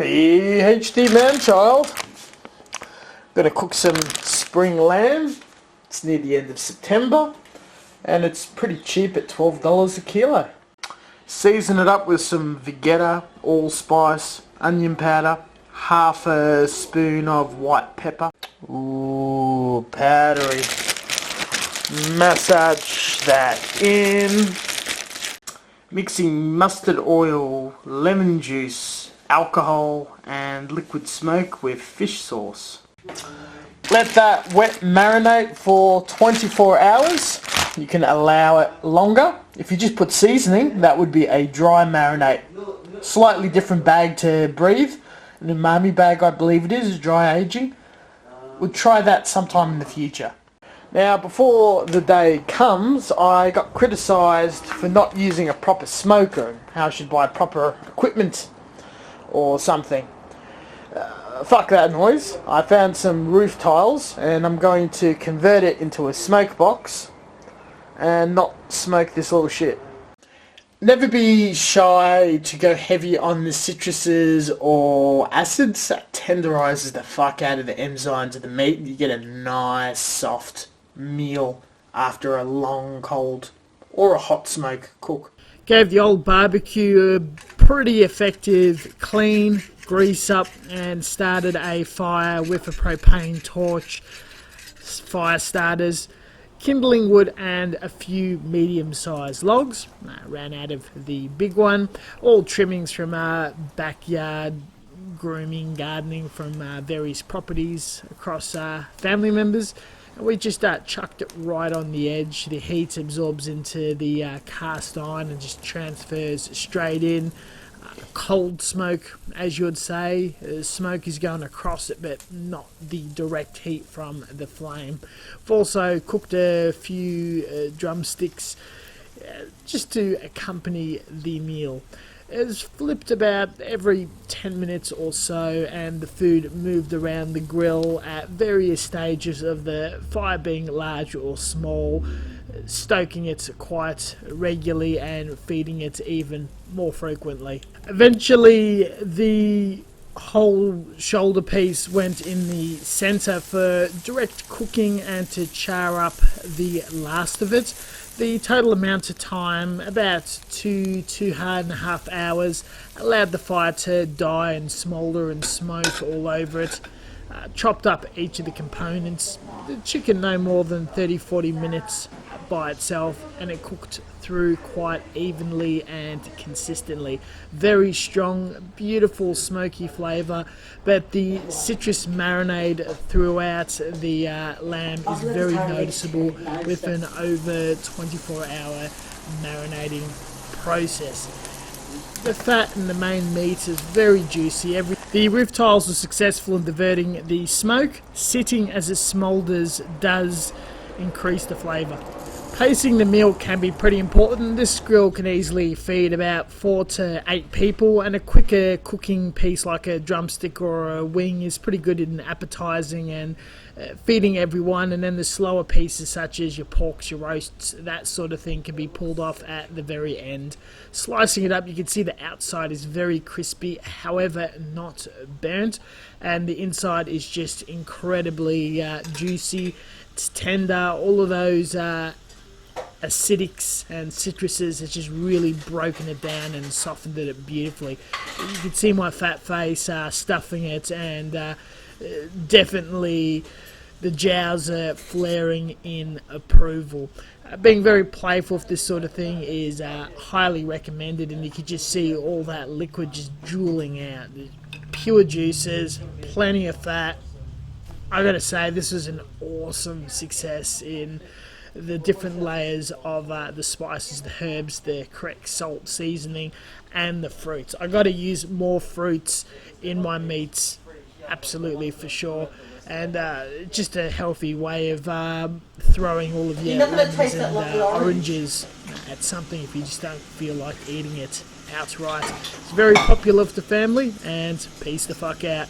PhD man-child. Gonna cook some spring lamb. It's near the end of September and it's pretty cheap at $12 a kilo. Season it up with some Vegeta, allspice, onion powder, half a spoon of white pepper. Ooh, powdery. Massage that in. Mixing mustard oil, lemon juice, alcohol and liquid smoke with fish sauce. Let that wet marinate for 24 hours. You can allow it longer. If you just put seasoning, that would be a dry marinate. Slightly different bag to breathe. An umami bag, I believe it is dry aging. We'll try that sometime in the future. Now, before the day comes, I got criticised for not using a proper smoker, how I should buy proper equipment or something. Fuck that noise. I found some roof tiles and I'm going to convert it into a smoke box and not smoke this little shit. Never be shy to go heavy on the citruses or acids. That tenderises the fuck out of the enzymes of the meat and you get a nice soft meal after a long cold or a hot smoke cook. Gave the old barbecue a pretty effective clean, grease up and started a fire with a propane torch, fire starters, kindling wood and a few medium-sized logs. Ran out of the big one. All trimmings from our backyard, grooming, gardening from various properties across family members. And we just chucked it right on the edge. The heat absorbs into the cast iron and just transfers straight in. Cold smoke, as you would say. Smoke is going across it, but not the direct heat from the flame. I've also cooked a few drumsticks just to accompany the meal. It's flipped about every 10 minutes or so, and the food moved around the grill at various stages of the fire being large or small, stoking it quite regularly and feeding it even more frequently. Eventually, the whole shoulder piece went in the center for direct cooking and to char up the last of it. The total amount of time, about 2.5 hours, allowed the fire to die and smoulder and smoke all over it. Chopped up each of the components. The chicken no more than 30-40 minutes by itself, and it cooked through quite evenly and consistently. Very strong, beautiful smoky flavour, but the citrus marinade throughout the lamb is very noticeable with an over 24-hour marinating process. The fat and the main meat is very juicy. The roof tiles were successful in diverting the smoke. Sitting as it smoulders does increase the flavour. Pacing the meal can be pretty important. This grill can easily feed about 4 to 8 people, and a quicker cooking piece like a drumstick or a wing is pretty good in appetising and feeding everyone, and then the slower pieces such as your porks, your roasts, that sort of thing can be pulled off at the very end. Slicing it up, you can see the outside is very crispy, however not burnt, and the inside is just incredibly juicy. It's tender. All of those acidics and citruses has just really broken it down and softened it beautifully. You can see my fat face stuffing it, and definitely the jowls are flaring in approval. Being very playful with this sort of thing is highly recommended, and you can just see all that liquid just drooling out. Pure juices, plenty of fat. I gotta say, this was an awesome success in the different layers of the spices, the herbs, the correct salt, seasoning, and the fruits. I got to use more fruits in my meats, absolutely for sure. And just a healthy way of throwing all of your lemons and oranges at something if you just don't feel like eating it outright. It's very popular with the family, and peace the fuck out.